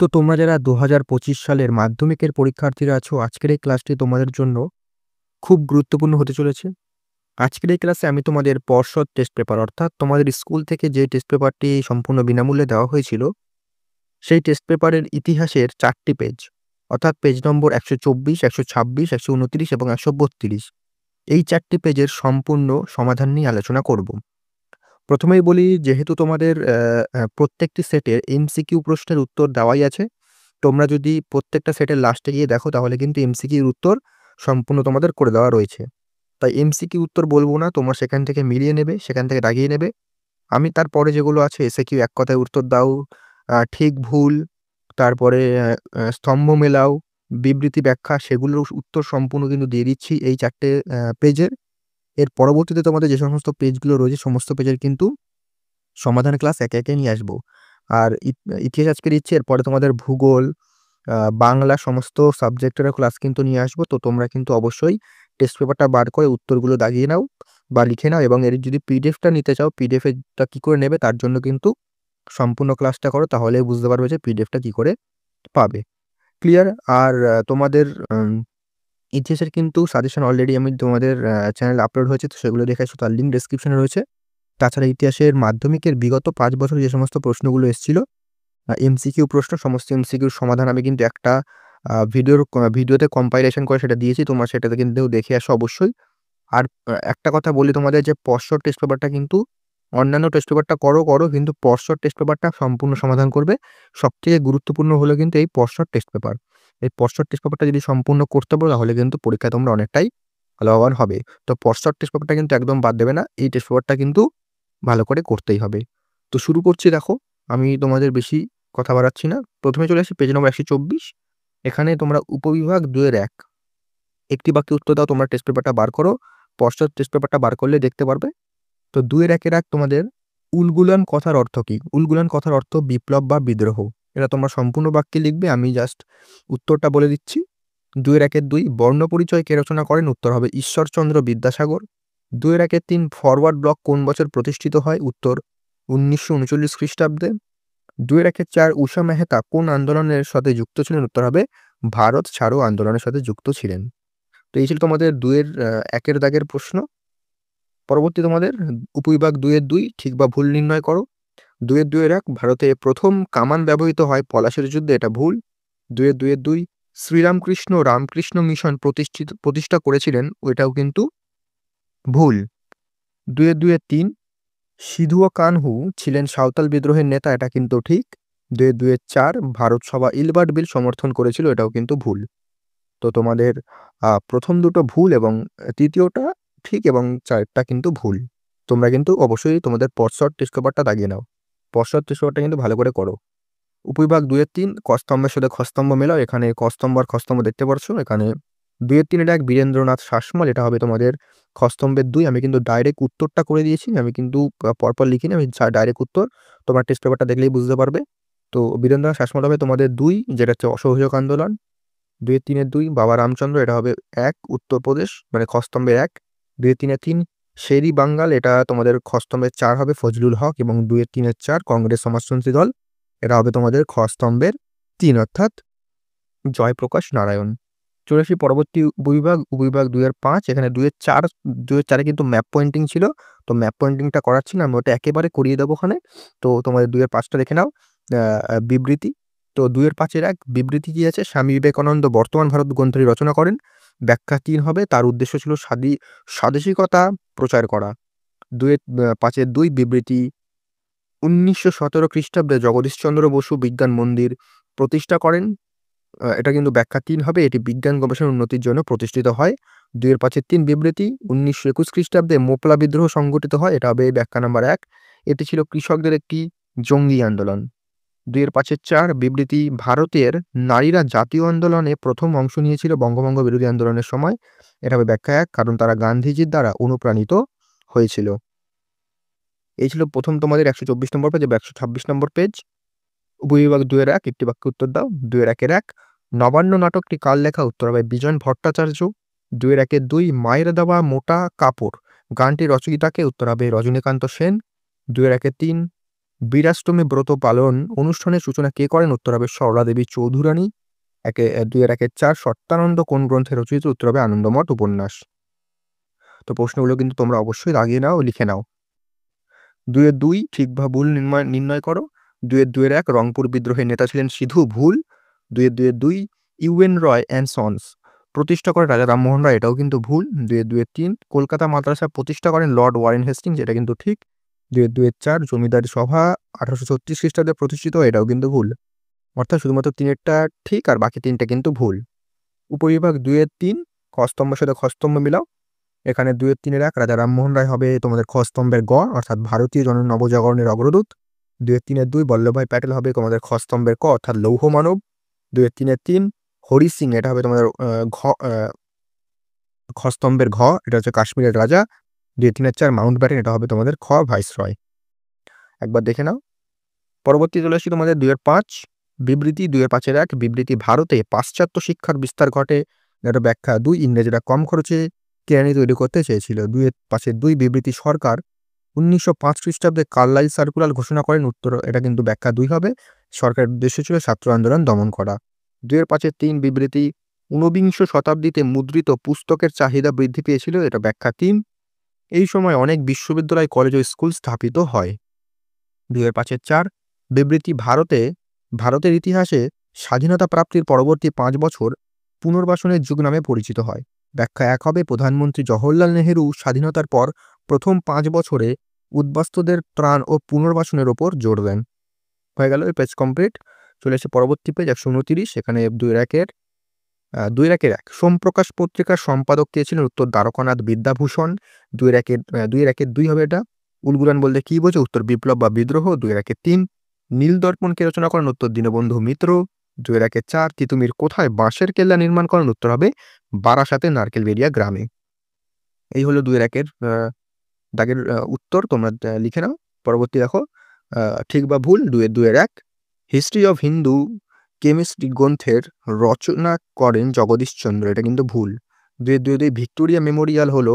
তো তোমরা যারা ২০২৫ সালের মাধ্যমিকের পরীক্ষার্থীরা আছো, আজকের এই ক্লাসটি তোমাদের জন্য খুব গুরুত্বপূর্ণ হতে চলেছে। আজকের এই ক্লাসে আমি তোমাদের পর্ষদ টেস্ট পেপার অর্থাৎ তোমাদের স্কুল থেকে যে টেস্ট পেপারটি সম্পূর্ণ বিনামূল্যে দেওয়া হয়েছিল, সেই টেস্ট পেপারের ইতিহাসের ৪ টি পেজ অর্থাৎ পেজ নম্বর ১২৪, ১২৬, ১২৯ এবং ১৩২ এই ৪ টি পেজের সম্পূর্ণ সমাধান নিয়ে আলোচনা করব। প্রথমেই বলি, যেহেতু তোমাদের প্রত্যেকটি সেটের এমসিকিউ প্রশ্নের উত্তর দেওয়াই আছে, তোমরা যদি প্রত্যেকটা সেটের লাস্টে গিয়ে দেখো তাহলে কিন্তু এমসিকিউর উত্তর সম্পূর্ণ তোমাদের করে দেওয়া রয়েছে। তাই এমসিকিউ উত্তর বলবো না, তোমরা সেখান থেকে মিলিয়ে নেবে, সেখান থেকে দাগিয়ে নেবে। আমি তারপরে যেগুলো আছে এসএকিউ এক কথায় উত্তর দাও, ঠিক ভুল, তারপরে স্তম্ভ মেলাও, বিবৃতি ব্যাখ্যা, সেগুলোর উত্তর সম্পূর্ণ কিন্তু দিয়ে দিচ্ছি এই ৪ টে পেজের। এর পরবর্তীতে তোমাদের যে সমস্ত পেজগুলো রয়েছে সমস্ত পেজের কিন্তু সমাধান ক্লাস একে, একে নিয়ে আসবো। আর ইতিহাস আজকে দিচ্ছি, এরপরে তোমাদের ভূগোল, বাংলা সমস্ত সাবজেক্টেরও ক্লাস কিন্তু নিয়ে আসবো। তো তোমরা কিন্তু অবশ্যই টেস্ট পেপারটা বার করে উত্তরগুলো দাগিয়ে নাও বা লিখে নাও, এবং এর যদি পিডিএফটা নিতে চাও পিডিএফটা কী করে নেবে তার জন্য কিন্তু সম্পূর্ণ ক্লাসটা করো, তাহলেই বুঝতে পারবে যে পিডিএফটা কী করে পাবে। ক্লিয়ার? আর তোমাদের ইতিহাসের কিন্তু সাজেশন অলরেডি আমি তোমাদের চ্যানেলে আপলোড হয়েছে, তো সেগুলো দেখে এসো, তার লিঙ্ক ডেসক্রিপশনে রয়েছে। তাছাড়া ইতিহাসের মাধ্যমিকের বিগত ৫ বছর যে সমস্ত প্রশ্নগুলো এসেছিল, এমসিকিউ প্রশ্ন, সমস্ত এমসিকিউর সমাধান আমি কিন্তু একটা ভিডিওতে কম্পাইলেশন করে সেটা দিয়েছি। তোমরা সেটাতে কিন্তু দেখে আসো অবশ্যই। আর একটা কথা বলি তোমাদের, যে পর্ষদ টেস্ট পেপারটা কিন্তু অন্যান্য টেস্ট পেপারটা করো কিন্তু পর্ষদ টেস্ট পেপারটা সম্পূর্ণ সমাধান করবে। সবথেকে গুরুত্বপূর্ণ হলো কিন্তু এই পর্ষদ টেস্ট পেপার। এই পর্ষদ টেস্ট পেপারটা যদি সম্পূর্ণ করতে পারো তাহলে কিন্তু পরীক্ষায় তোমরা অনেকটাই লাভবান হবে। তো পর্ষদ টেস্ট পেপারটা কিন্তু একদম বাদ দেবে না। এই টেস্ট পেপারটা কিন্তু ভালো করে করতেই হবে। তো শুরু করছি, দেখো আমি তোমাদের বেশি কথা বাড়াচ্ছি না। প্রথমে চলে আসি পেজ নম্বর ১২৪। এখানে তোমরা উপবিভাগ ২ এর ১ একটি বাক্যে উত্তর দাও। তোমরা টেস্ট পেপারটা বার করো, পর্ষদ টেস্ট পেপারটা বার করলে দেখতে পারবে। তো ২ এর ১ এর ১ তোমাদের উলগুলান কথার অর্থ কী? উলগুলান কথার অর্থ বিপ্লব বা বিদ্রোহ। এটা তোমরা সম্পূর্ণ বাক্যে লিখবে, আমি জাস্ট উত্তরটা বলে দিচ্ছি। ২ এর ১ এর ২ বর্ণপরিচয় কে রচনা করেন? উত্তর হবে ঈশ্বরচন্দ্র বিদ্যাসাগর। ২ এর ১ এর ৩ ফরওয়ার্ড ব্লক কোন বছর প্রতিষ্ঠিত হয়? উত্তর ১৯৩৯ খ্রিস্টাব্দে। ২ এর ১ এর ৪ ঊষা মেহতা কোন আন্দোলনের সাথে যুক্ত ছিলেন? উত্তর হবে ভারত ছাড়ো আন্দোলনের সাথে যুক্ত ছিলেন। তো এই ছিল তোমাদের ২ এর ১ এর দাগের প্রশ্ন। পরবর্তী তোমাদের উপবিভাগ ২ এর ২ ঠিক বা ভুল নির্ণয় করো। ২ এর ২ এর ১ ভারতে প্রথম কামান ব্যবহৃত হয় পলাশির যুদ্ধে, এটা ভুল। ২ এর ২ এর ২ শ্রীরামকৃষ্ণ রামকৃষ্ণ মিশন প্রতিষ্ঠা করেছিলেন, ওইটাও কিন্তু ভুল। ২ এর ২ এর ৩ সিধুয়া কানহু ছিলেন সাঁওতাল বিদ্রোহের নেতা, এটা কিন্তু ঠিক। ২ এর ২ এর ৪ ভারত সভা ইলবার্ট বিল সমর্থন করেছিল, এটাও কিন্তু ভুল। তো তোমাদের প্রথম দুটো ভুল এবং তৃতীয়টা ঠিক এবং ৪টা কিন্তু ভুল। তোমরা কিন্তু অবশ্যই তোমাদের পর্ষদ টেস্ট পেপারটা দাগিয়ে নাও। পর্ষদ টেস্ট পেপারটা কিন্তু ভালো করে করো। উপবিভাগ ২ এর ৩ ক স্তম্ভের সাথে খ স্তম্ভ মেলাও। এখানে ক স্তম্ভ আর খ স্তম্ভ দেখতে পারছো। এখানে ২ এর ৩ এর ১ বীরেন্দ্রনাথ শাসমল, এটা হবে তোমাদের খ স্তম্ভের ২। আমি কিন্তু ডাইরেক্ট উত্তরটা করে দিয়েছি, আমি কিন্তু পরপর লিখিনি, আমি ডাইরেক্ট উত্তর। তোমরা টেস্ট পেপারটা দেখলেই বুঝতে পারবে। তো বীরেন্দ্রনাথ শাসমল হবে তোমাদের ২, যেটা হচ্ছে অসহযোগ আন্দোলন। ২ এর ৩ এর ২ বাবা রামচন্দ্র, এটা হবে ১ উত্তরপ্রদেশ, মানে খ স্তম্ভের ১। ২ এর ৩ এর ৩ শেরি বাঙ্গাল, এটা তোমাদের খ স্তম্ভের ৪ হবে ফজলুল হক, এবং ২ এর ৩ এর ৪ কংগ্রেস সমাজতন্ত্রী দল, এটা হবে তোমাদের খ স্তম্ভের ৩ অর্থাৎ জয়প্রকাশ নারায়ণ। চলে আসি পরবর্তী উপবিভাগ ২ এর ৫। এখানে ২ এর ৪ এ কিন্তু ম্যাপ পয়েন্টিং ছিল, তো ম্যাপ পয়েন্টিংটা করাচ্ছি না, আমি ওটা একেবারে করিয়ে দেবো ওখানে। তো তোমাদের ২ এর ৫টা দেখে নাও। বিবৃতি, তো ২ এর ৫ এর ১ বিবৃতি কি আছে? স্বামী বিবেকানন্দ বর্তমান ভারত গ্রন্থটি রচনা করেন। ব্যাখ্যা ৩ হবে, তার উদ্দেশ্য ছিল স্বাদেশিকতা প্রচার করা। ২ এর ৫ এর ২ বিবৃতি ১৯১৭ খ্রিস্টাব্দে জগদীশচন্দ্র বসু বিজ্ঞান মন্দির প্রতিষ্ঠা করেন। এটা কিন্তু ব্যাখ্যা ৩ হবে, এটি বিজ্ঞান গবেষণার উন্নতির জন্য প্রতিষ্ঠিত হয়। ২ এর ৫ এর ৩ বিবৃতি ১৯২১ খ্রিস্টাব্দে মোপলা বিদ্রোহ সংগঠিত হয়, এটা হবে ব্যাখ্যা নাম্বার ১। এটি ছিল কৃষকদের একটি জঙ্গি আন্দোলন। ২ এর ৫ এর ৪ বিবৃতি ভারতের নারীরা জাতীয় আন্দোলনে প্রথম অংশ নিয়েছিল বঙ্গভঙ্গ বিরোধী আন্দোলনের সময়, এটা হবে ব্যাখ্যা ১, কারণ তারা গান্ধীজির দ্বারা অনুপ্রাণিত হয়েছিল। এই ছিল প্রথম তোমাদের ১২৪ নম্বর পেজ এবং ১২৬ নম্বর পেজ। উপবিভাগ ২ এর ১ একটি বাক্যে উত্তর দাও। ২ এর ১ এর ১ নবান্ন নাটকটি কার লেখা? উত্তর হবে বিজয়ন ভট্টাচার্য। ২ এর ১ এর ২ মায়ের দেওয়া মোটা কাপড় গানটির রচয়িতা কে? উত্তর হবে রজনীকান্ত সেন। ২ এর ১ এর ৩ বীরাষ্টমী ব্রত পালন অনুষ্ঠানের সূচনা কে করেন? উত্তর হবে সরলা দেবী চৌধুরানী। ২ এর ১ ৪ সত্যানন্দ কোন গ্রন্থে রচিত? উত্তর হবে আনন্দমঠ উপন্যাস। তো প্রশ্নগুলো কিন্তু তোমরা অবশ্যই দাগিয়ে নাও, লিখে নাও। ২ এর ২ ঠিক বা ভুল নির্ণয় করো। ২ এর ২ এর ১ রংপুর বিদ্রোহের নেতা ছিলেন সিধু, ভুল। ২ এর ২ এর ২ ইউএন রয় অ্যান্ড সন্স প্রতিষ্ঠা করেন রাজা রামমোহন রায়, এটাও কিন্তু ভুল। ২ এর ২ এর ৩ কলকাতা মাদ্রাসা প্রতিষ্ঠা করেন লর্ড ওয়ারেন হেস্টিংস, এটা কিন্তু ঠিক। ২ এর ২ এর ৪ জমিদারি সভা ১৮৩৬ খ্রিস্টাব্দে প্রতিষ্ঠিত, এটাও কিন্তু ভুল। অর্থাৎ শুধুমাত্র ৩ এরটা ঠিক আর বাকি ৩ টা কিন্তু ভুল। উপবিভাগ ২ এর ৩ ক স্তম্ভের সাথে খ স্তম্ভ মিলাও। এখানে ২ এর ৩ এর ১ রাজা রামমোহন রায় হবে তোমাদের খ স্তম্ভের গ, অর্থাৎ ভারতীয় নবজাগরণের অগ্রদূত। ২ এর ৩ এর ২ বল্লভভাই প্যাটেল হবে তোমাদের খ স্তম্ভের ক, অর্থাৎ লৌহ মানব। ২ এর ৩ এর ৩ হরি সিং, এটা হবে তোমাদের খ স্তম্ভের ঘ, এটা হচ্ছে কাশ্মীরের রাজা। ২ এর ৩ এর ৪ মাউন্ট ব্যাটেন, এটা হবে তোমাদের খ ভাইসরয়। একবার দেখে নাও। পরবর্তী চলে আসছি তোমাদের ২ এর ৫ বিবৃতি। ২ এর ৫ এর ১ বিবৃতি ভারতে পাশ্চাত্য শিক্ষার বিস্তার ঘটে, এটা ব্যাখ্যা ২ ইংরেজরা কম খরচে কেরানি তৈরি করতে চেয়েছিল। ২ এর ৫ এর ২ বিবৃতি সরকার ১৯০৫ খ্রিস্টাব্দে কার্লাইল সার্কুলার ঘোষণা করেন, উত্তর এটা কিন্তু ব্যাখ্যা ২ হবে। সরকারের উদ্দেশ্য ছিল ছাত্র আন্দোলন দমন করা। ২ এর ৫ এর ৩ বিবৃতি ঊনবিংশ শতাব্দীতে মুদ্রিত পুস্তকের চাহিদা বৃদ্ধি পেয়েছিল, এটা ব্যাখ্যা ৩। এই সময় অনেক বিশ্ববিদ্যালয়, কলেজ ও স্কুল স্থাপিত হয়। ২ এর ৫ এর ৪ বিবৃতি ভারতের ইতিহাসে স্বাধীনতা প্রাপ্তির পরবর্তী ৫ বছর পুনর্বাসনের যুগ নামে পরিচিত হয়। ব্যাখ্যা ১ হবে প্রধানমন্ত্রী জওহরলাল নেহেরু স্বাধীনতার পর প্রথম ৫ বছরে উদ্বাস্তুদের ত্রাণ ও পুনর্বাসনের ওপর জোর দেন। হয়ে গেল এই পেজ কমপ্লিট। চলে এসে পরবর্তী পেজ ১২৯, এখানে ২ এর ১ এর ১ সোমপ্রকাশ পত্রিকার সম্পাদক কে ছিলেন? উত্তর দ্বারকানাথ বিদ্যাভূষণ। ২ এর ১ এর ২ হবে এটা। উলগুলান বলতে কি বোঝো? উত্তর বিপ্লব বা বিদ্রোহ। ২ এর ১ এর ৩ নীল দর্পণ কে রচনা করেন? উত্তর দীনবন্ধু মিত্র। ২ এর ১ এর ৪ তিতুমির কোথায় বাঁশের কেল্লা নির্মাণ করেন? উত্তর হবে বারাসাতে নারকেলবেড়িয়া গ্রামে। এই হলো ২ এর ১ এর দাগের উত্তর, তোমরা লিখে নাও। পরবর্তী দেখো ঠিক বা ভুল। ২ এর ২ এর ১ হিস্ট্রি অফ হিন্দু কেমিস্ট্রি গ্রন্থের রচনা করেন জগদীশচন্দ্র, এটা কিন্তু ভুল। ২ এর ২ এর ২ ভিক্টোরিয়া মেমোরিয়াল হলো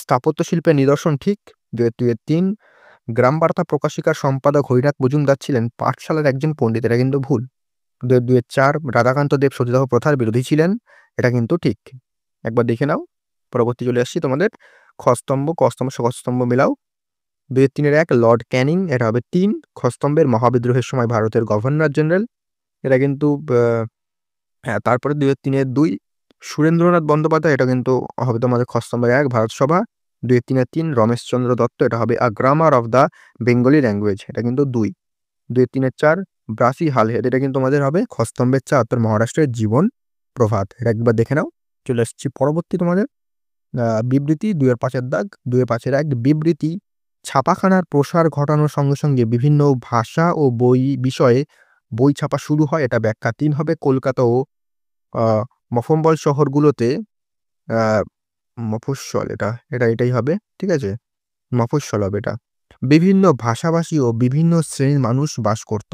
স্থাপত্য শিল্পের নিদর্শন, ঠিক। ২ এর ২ এর ৩ গ্রাম বার্তা প্রকাশিকার সম্পাদক হরিনাথ মজুমদার ছিলেন পাঠশালার একজন পণ্ডিত, এটা কিন্তু ভুল। ২ এর ২ এর ৪ রাধাকান্ত দেব সতীদাহ প্রথার বিরোধী ছিলেন, এটা কিন্তু ঠিক। একবার দেখে নাও। পরবর্তী চলে আসছি তোমাদের খ স্তম্ভ, ক স্তম্ভ, খ স্তম্ভ মিলাও। ২ এর ৩ এর ১ লর্ড ক্যানিং, এটা হবে ৩। খ স্তম্ভের মহাবিদ্রোহের সময় ভারতের গভর্নর জেনারেল, এটা কিন্তু হ্যাঁ। তারপরে ২ এর ৩ এর ২ সুরেন্দ্রনাথ বন্দ্যোপাধ্যায়, এটা কিন্তু হবে তোমাদের খ স্তম্ভের ১ ভারত সভা। ২ এর ৩ এর ৩ রমেশচন্দ্র দত্ত, এটা হবে a grammar of the Bengali language, এটা কিন্তু ২। ২ এর ৩ এর ৪ ব্রাসি হালহেড, এটা কিন্তু তোমাদের হবে খ স্তম্ভের ৪ উত্তর মহারাষ্ট্রের জীবন প্রভাত, এটা একবার দেখে নাও। চলে আসছি পরবর্তী তোমাদের বিবৃতি ২ এর ৫ এর দাগ। ২ এর ৫ এর ১ বিবৃতি ছাপাখানার প্রসার ঘটানোর সঙ্গে সঙ্গে বিভিন্ন ভাষা ও বিষয়ে বই ছাপা শুরু হয়, এটা ব্যাখ্যা ৩ হবে। কলকাতা ও মফস্বল শহরগুলোতে মফস্বল, এটাই হবে, ঠিক আছে। মফস্বল হবে এটা। বিভিন্ন ভাষাভাষী ও বিভিন্ন শ্রেণীর মানুষ বাস করত।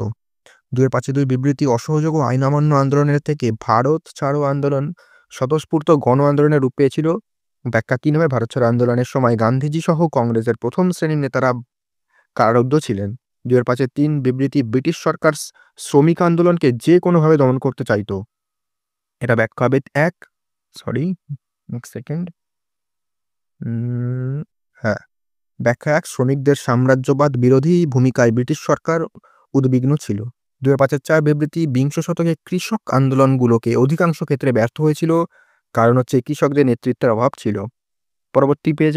২ এর ৫ এর ২ বিবৃতি অসহযোগ ও আইন অমান্য আন্দোলনের থেকে ভারত ছাড়ো আন্দোলন স্বতঃস্ফূর্ত গণ আন্দোলনের রূপ পেয়েছিল, ব্যাখ্যা ৩ হবে। ভারত ছাড়ো আন্দোলনের সময় গান্ধীজি সহ কংগ্রেসের প্রথম শ্রেণীর নেতারা কারারুদ্ধ ছিলেন। ২ এর ৫ এর ৩ বিবৃতি ব্রিটিশ সরকার শ্রমিক আন্দোলনকে যে কোনোভাবে দমন করতে চাইত, এটা ব্যাখ্যা হবে ১ সরি ১ সেকেন্ড হ্যাঁ, ব্যাখ্যা ১ শ্রমিকদের সাম্রাজ্যবাদ বিরোধী ভূমিকায় ব্রিটিশ সরকার উদ্বিগ্ন ছিল। ২ এর ৫ এর ৪ বিবৃতি বিংশ শতকে কৃষক আন্দোলনগুলোকে অধিকাংশ ক্ষেত্রে ব্যর্থ হয়েছিল, কারণ হচ্ছে কৃষকদের নেতৃত্বের অভাব ছিল। পরবর্তী পেজ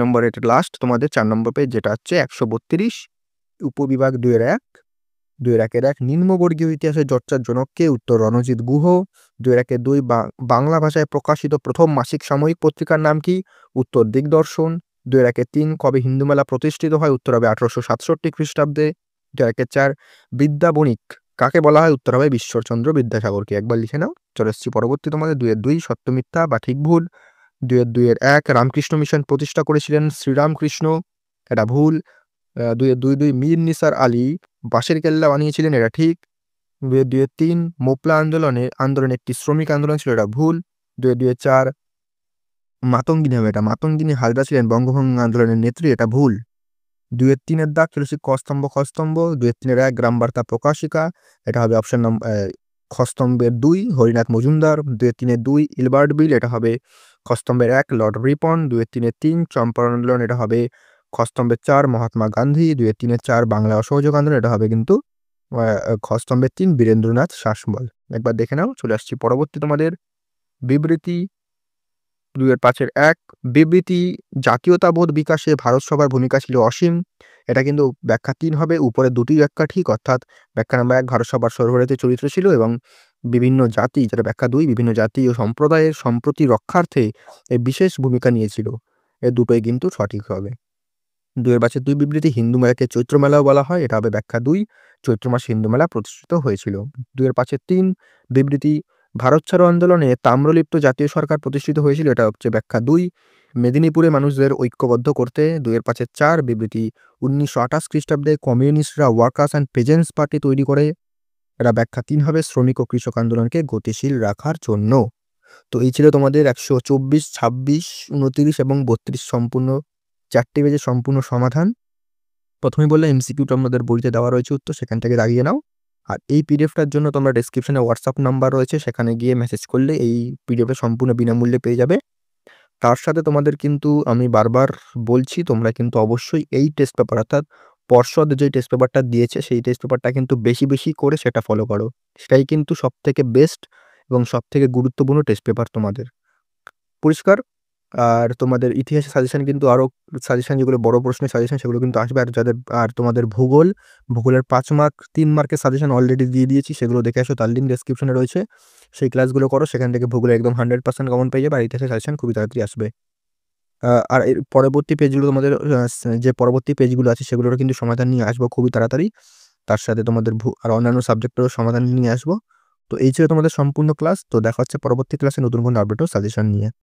নম্বর এটা লাস্ট তোমাদের ৪ নম্বর পেজ, যেটা হচ্ছে ১৩২ উপবিভাগ ২ এর ১। ২ এর ১ এর ১ নিম্নবর্গীয় ইতিহাসের চর্চার জনককে? উত্তর রণজিৎ গুহ। ২ এর ১ এর ২ বাংলা ভাষায় প্রকাশিত প্রথম মাসিক সাময়িক পত্রিকার নাম কি? উত্তর দিগদর্শন। ২ এর ১ এর ৩ কবে হিন্দু মেলা প্রতিষ্ঠিত হয়? উত্তর হবে ১৮৬৭ খ্রিস্টাব্দে। ২ এর ১ এর ৪ বিদ্যা বণিক কাকে বলা হয়? উত্তর হবে ঈশ্বরচন্দ্র বিদ্যাসাগরকে, একবার লিখে নাও। চলে এসেছি পরবর্তী তোমাদের ২ এর ২ সত্য মিথ্যা বা ঠিক ভুল। ২ এর ২ এর ১ রামকৃষ্ণ মিশন প্রতিষ্ঠা করেছিলেন শ্রীরামকৃষ্ণ, এটা ভুল। ২ এর ২ মীর নিসার আলী বাঁশের কেল্লা বানিয়েছিলেন, এটা ঠিক। ২ এর ২ এর ৩ মোপলা আন্দোলন একটি শ্রমিক আন্দোলন ছিল, এটা ভুল। ২ এর ২ এর ৪ মাতঙ্গিনী হবে, এটা মাতঙ্গিনী হাজরা ছিলেন বঙ্গভঙ্গ আন্দোলনের নেত্রী, এটা ভুল। 2 এর 3 এর দাগ চলে ক স্তম্ভ খ স্তম্ভ, 2 এর 3 এর 1 গ্রাম বার্তা প্রকাশিকা, এটা হবে অপশন খ স্তম্ভের 2 হরিনাথ মজুমদার, 2 এর 3 এর 2 ইলবার্ট বিল, এটা হবে খ স্তম্ভের 1 লর্ড রিপন, 2 এর 3 এর 3 চম্পারণ আন্দোলন, এটা হবে খ স্তম্ভের 4 মহাত্মা গান্ধী, 2 এর 3 এর 4 বাংলা অসহযোগ আন্দোলন, এটা হবে কিন্তু খ স্তম্ভের 3 বীরেন্দ্রনাথ শাসমল। একবার দেখে নাও। চলে আসছি পরবর্তী তোমাদের বিবৃতি 2 এর 5 এর 1 বিবৃতি জাতীয়তাবোধ বিকাশে ভারত সভার ভূমিকা ছিল অসীম, এটা কিন্তু ব্যাখ্যা 3 হবে, উপরে দুটি ব্যাখ্যা ঠিক, অর্থাৎ ব্যাখ্যা নাম্বার 1 ভারত সভার সর্বভারতীয় চরিত্র ছিল এবং বিভিন্ন জাতি, যেটা ব্যাখ্যা 2 বিভিন্ন জাতি ও সম্প্রদায়ের সম্প্রতি রক্ষার্থে এ বিশেষ ভূমিকা নিয়েছিল। এ দুটোই কিন্তু সঠিক হবে। 2 এর 5 এর 2 বিবৃতি হিন্দু মেলাকে চৈত্র মেলাও বলা হয়, এটা হবে ব্যাখ্যা 2 চৈত্র মাসে হিন্দু মেলা প্রতিষ্ঠিত হয়েছিল। 2 এর 5 এর 3 বিবৃতি ভারত ছাড়ো আন্দোলনে তাম্রলিপ্ত জাতীয় সরকার প্রতিষ্ঠিত হয়েছিল, এটা হচ্ছে ব্যাখ্যা 2 মেদিনীপুরে মানুষদের ঐক্যবদ্ধ করতে। 2 এর 5 এর 4 বিবৃতি 1928 খ্রিস্টাব্দে কমিউনিস্টরা ওয়ার্কার্স অ্যান্ড পেজেন্টস পার্টি তৈরি করে, এটা ব্যাখ্যা 3 হবে শ্রমিক ও কৃষক আন্দোলনকে গতিশীল রাখার জন্য। তো এই ছিল তোমাদের 124, 26, 29 এবং 32 সম্পূর্ণ 4টি পেজের সম্পূর্ণ সমাধান। প্রথমেই বললাম এমসিকিউটা আমাদের বইতে দেওয়া রয়েছে উত্তর, সেখান থেকে দাগিয়ে নাও। আর এই পিডিএফটার জন্য তোমরা ডেসক্রিপশনে হোয়াটসঅ্যাপ নাম্বার রয়েছে, সেখানে গিয়ে মেসেজ করলে এই পিডিএফটা সম্পূর্ণ বিনামূল্যে পেয়ে যাবে। তার সাথে তোমাদের কিন্তু আমি বারবার বলছি, তোমরা কিন্তু অবশ্যই এই টেস্ট পেপার অর্থাৎ পর্ষদ যে টেস্ট পেপারটা দিয়েছে সেই টেস্ট পেপারটা কিন্তু বেশি বেশি করে সেটা ফলো করো। সেটাই কিন্তু সবথেকে বেস্ট এবং সবথেকে গুরুত্বপূর্ণ টেস্ট পেপার তোমাদের। পরিষ্কার? আর তোমাদের ইতিহাসের সাজেশন কিন্তু আরও সাজেশন, যেগুলো বড় প্রশ্নের সাজেশন সেগুলো কিন্তু আসবে। আর তোমাদের ভূগোলের 5 মার্ক 3 মার্কের সাজেশন অলরেডি দিয়ে দিয়েছি, সেগুলো দেখে আসো, তার লিঙ্ক ডেসক্রিপশনে রয়েছে। সেই ক্লাসগুলো করো, সেখান থেকে ভূগোলে একদম 100% কমন পেয়ে যাবে। আর ইতিহাসের সাজেশন খুবই তাড়াতাড়ি আসবে। আর এর পরবর্তী পেজগুলো তোমাদের যে পরবর্তী পেজগুলো আছে সেগুলোরও কিন্তু সমাধান নিয়ে আসবো খুবই তাড়াতাড়ি। তার সাথে তোমাদের আর অন্যান্য সাবজেক্টেরও সমাধান নিয়ে আসবো। তো এই ছিল তোমাদের সম্পূর্ণ ক্লাস। তো দেখা হচ্ছে পরবর্তী ক্লাসে নতুন কোনো আপডেট ও সাজেশন নিয়ে।